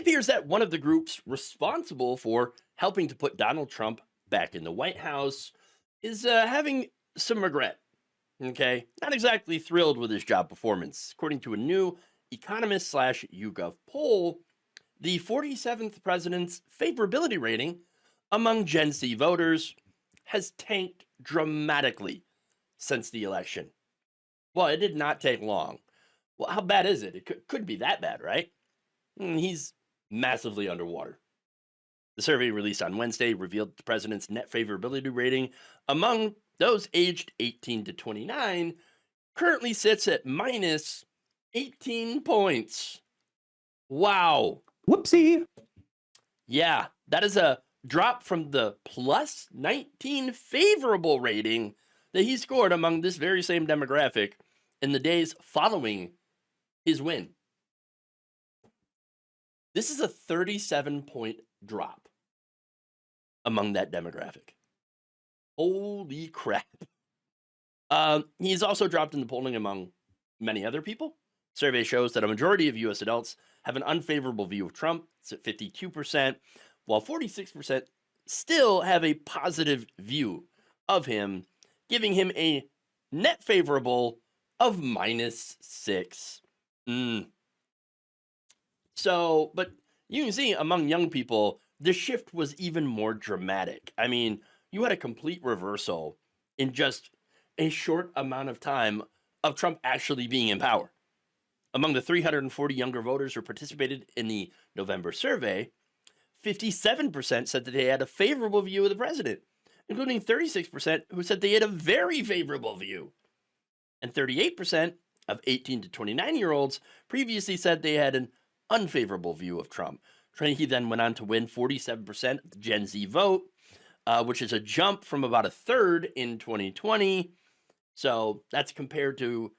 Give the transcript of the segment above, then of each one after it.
appears that one of the groups responsible for helping to put Donald Trump back in the White House is having some regret. Okay, not exactly thrilled with his job performance. According to a new Economist slash YouGov poll, the 47th president's favorability rating among Gen Z voters has tanked dramatically since the election. Well, it did not take long. Well, how bad is it? It could be that bad, right? He's massively underwater. The survey released on Wednesday revealed the president's net favorability rating among those aged 18 to 29 currently sits at minus 18 points. Wow. Whoopsie. Yeah, that is a drop from the plus 19 favorable rating that he scored among this very same demographic in the days following his win. This is a 37-point drop among that demographic. Holy crap. He's also dropped in the polling among many other people. Survey shows that a majority of U.S. adults have an unfavorable view of Trump. It's at 52%, while 46% still have a positive view of him, giving him a net favorable of -6. So, but you can see among young people, the shift was even more dramatic. I mean, you had a complete reversal in just a short amount of time of Trump actually being in power. Among the 340 younger voters who participated in the November survey, 57% said that they had a favorable view of the president, including 36% who said they had a very favorable view. And 38% of 18 to 29-year-olds previously said they had an unfavorable view of Trump. He then went on to win 47% of the Gen Z vote, which is a jump from about a third in 2020. So that's compared to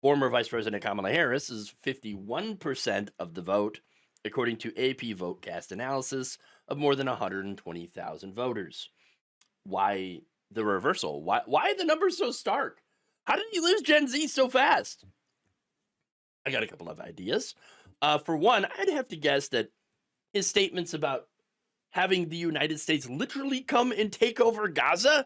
former Vice President Kamala Harris is 51% of the vote, according to AP VoteCast analysis of more than 120,000 voters. Why the reversal? Why are the numbers so stark? How did you lose Gen Z so fast? I got a couple of ideas. For one, I'd have to guess that his statements about having the United States literally come and take over Gaza,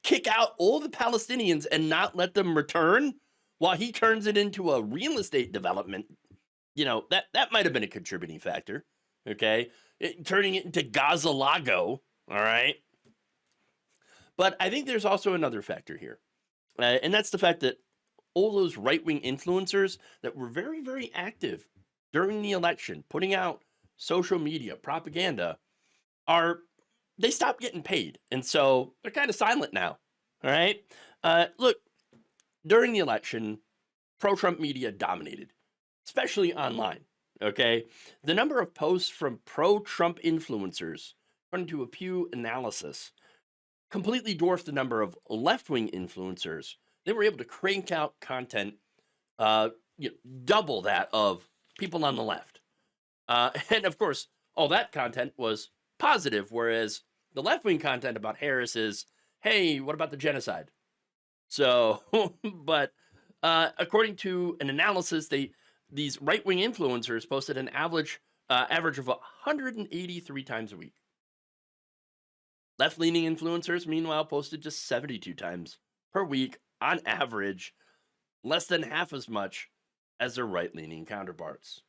kick out all the Palestinians and not let them return while he turns it into a real estate development, that might have been a contributing factor, okay? Turning it into Gaza Lago, all right? But I think there's also another factor here, and that's the fact that all those right-wing influencers that were very, very active during the election, putting out social media propaganda, they stopped getting paid, and so they're kind of silent now, all right? Look, during the election, pro-Trump media dominated, especially online, okay? The number of posts from pro-Trump influencers, according to a Pew analysis, completely dwarfed the number of left-wing influencers. They were able to crank out content, double that of people on the left. And of course, all that content was positive, whereas the left-wing content about Harris is, hey, what about the genocide? So, but according to an analysis, these right-wing influencers posted an average of 183 times a week. Left-leaning influencers, meanwhile, posted just 72 times per week on average, less than half as much as their right-leaning counterparts.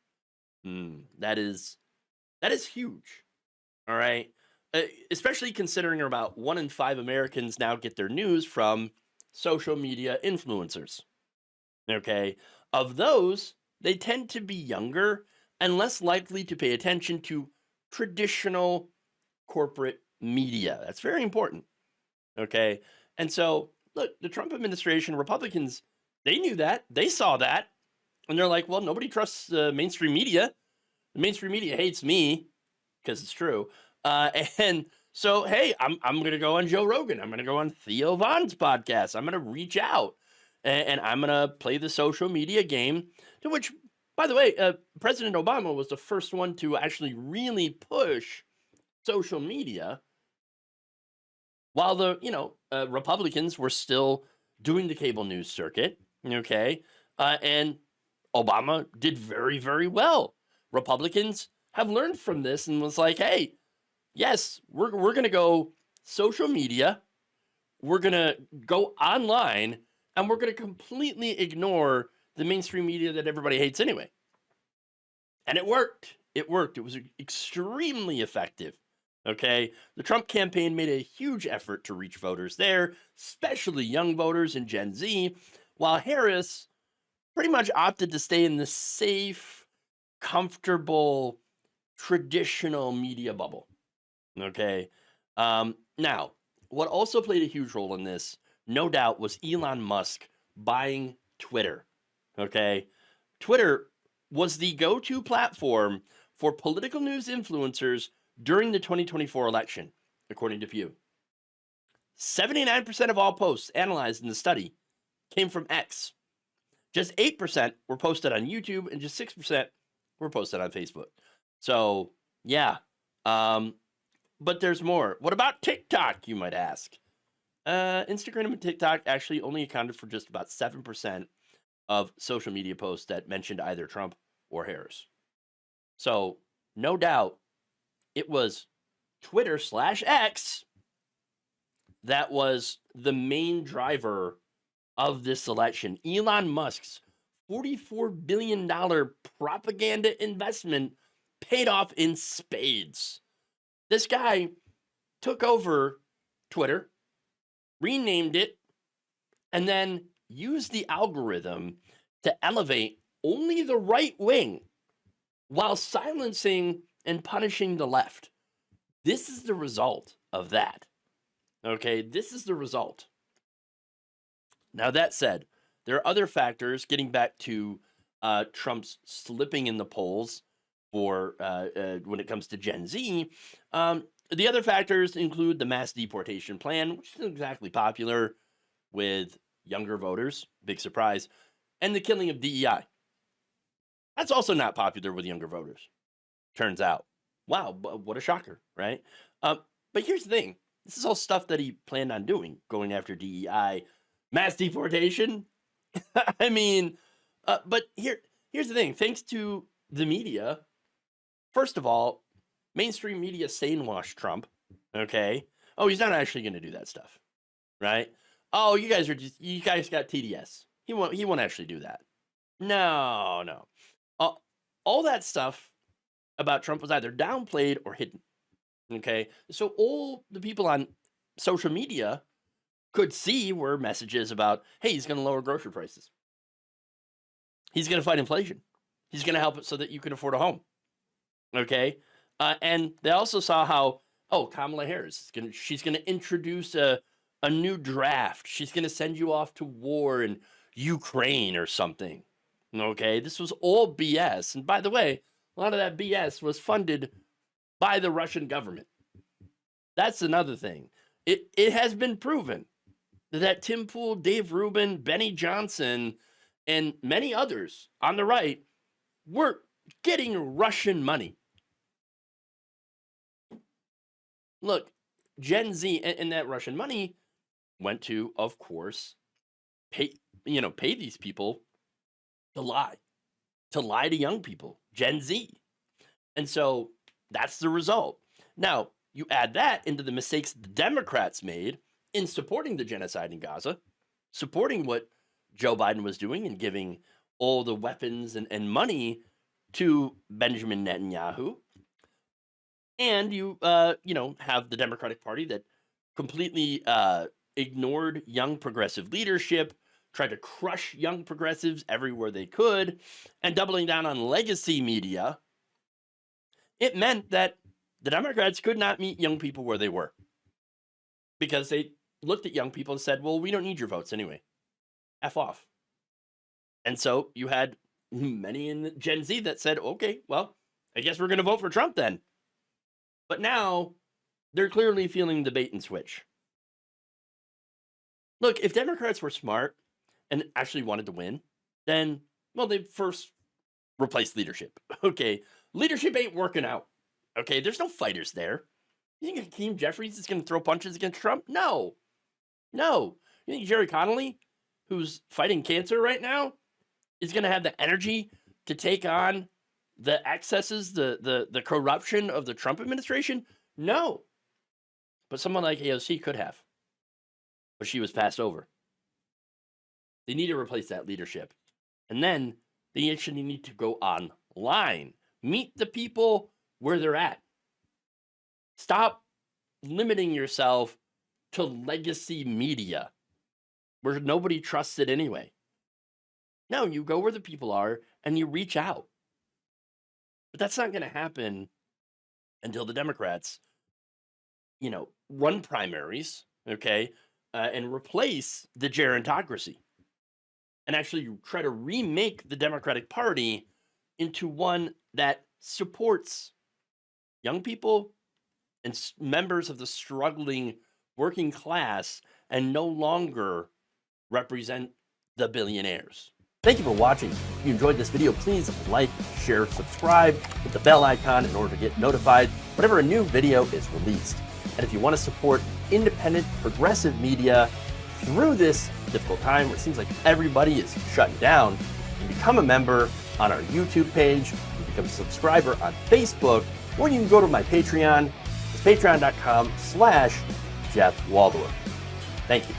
That is huge. All right, especially considering about 1 in 5 Americans now get their news from social media influencers. Okay, of those, they tend to be younger and less likely to pay attention to traditional corporate media. That's very important. Okay, and so look, the Trump administration, Republicans, they knew that, they saw that, and they're like, well, nobody trusts mainstream media. The mainstream media hates me, because it's true. And so, hey, I'm going to go on Joe Rogan. I'm going to go on Theo Von's podcast. I'm going to reach out and I'm going to play the social media game, to which, by the way, President Obama was the first one to actually really push social media while the, Republicans were still doing the cable news circuit. Okay. And Obama did very, very well. Republicans have learned from this and was like, hey, yes, we're going to go social media, we're going to go online, and we're going to completely ignore the mainstream media that everybody hates anyway. And it worked. It worked. It was extremely effective. Okay. The Trump campaign made a huge effort to reach voters there, especially young voters and Gen Z, while Harris pretty much opted to stay in the safe, comfortable, traditional media bubble. Okay. Now, what also played a huge role in this, no doubt, was Elon Musk buying Twitter. Okay. Twitter was the go-to platform for political news influencers during the 2024 election, according to Pew. 79% of all posts analyzed in the study came from X. Just 8% were posted on YouTube, and just 6% were posted on Facebook. So, yeah. But there's more. What about TikTok, you might ask? Instagram and TikTok actually only accounted for just about 7% of social media posts that mentioned either Trump or Harris. So, no doubt, it was Twitter/X that was the main driver of this election. Elon Musk's $44 billion propaganda investment paid off in spades. This guy took over Twitter, renamed it, and then used the algorithm to elevate only the right wing while silencing and punishing the left. This is the result of that. Okay, this is the result. Now, that said, there are other factors, getting back to Trump's slipping in the polls for when it comes to Gen Z. The other factors include the mass deportation plan, which isn't exactly popular with younger voters, big surprise, and the killing of DEI. That's also not popular with younger voters, turns out. Wow, what a shocker, right? But here's the thing. This is all stuff that he planned on doing, going after DEI, mass deportation. I mean, but here's the thing. Thanks to the media, first of all, mainstream media sane-washed Trump, okay? Oh, he's not actually going to do that stuff, right? Oh, you guys got TDS. He won't actually do that. No. All that stuff about Trump was either downplayed or hidden, okay? So all the people on social media could see were messages about, hey, he's going to lower grocery prices. He's going to fight inflation. He's going to help it so that you can afford a home, okay? And they also saw how, Kamala Harris, she's going to introduce a new draft. She's going to send you off to war in Ukraine or something, okay? This was all BS. And by the way, a lot of that BS was funded by the Russian government. That's another thing. It has been proven that Tim Pool, Dave Rubin, Benny Johnson, and many others on the right were getting Russian money. Look, Gen Z and that Russian money went to, of course, pay these people to lie to young people, Gen Z. And so that's the result. Now, you add that into the mistakes the Democrats made in supporting the genocide in Gaza, supporting what Joe Biden was doing and giving all the weapons and money to Benjamin Netanyahu. And you have the Democratic Party that completely ignored young progressive leadership, tried to crush young progressives everywhere they could, and doubling down on legacy media. It meant that the Democrats could not meet young people where they were, because they looked at young people and said, well, we don't need your votes anyway. F off. And so you had many in the Gen Z that said, okay, well, I guess we're going to vote for Trump then. But now they're clearly feeling the bait and switch. Look, if Democrats were smart and actually wanted to win, then, well, they'd first replace leadership. Okay, leadership ain't working out. Okay, there's no fighters there. You think Hakeem Jeffries is going to throw punches against Trump? No. You think Jerry Connolly, who's fighting cancer right now, is going to have the energy to take on the excesses, the corruption of the Trump administration? No. But someone like AOC could have. But she was passed over. They need to replace that leadership. And then they actually need to go online. Meet the people where they're at. Stop limiting yourself to legacy media where nobody trusts it anyway. No, you go where the people are and you reach out. But that's not going to happen until the Democrats, run primaries, okay, and replace the gerontocracy and actually try to remake the Democratic Party into one that supports young people and members of the struggling working class and no longer represent the billionaires. Thank you for watching. If you enjoyed this video, please like, share, subscribe, hit the bell icon in order to get notified whenever a new video is released. And if you want to support independent, progressive media through this difficult time where it seems like everybody is shutting down, you can become a member on our YouTube page, you can become a subscriber on Facebook, or you can go to my Patreon. It's patreon.com/Jeff Waldorf. Thank you.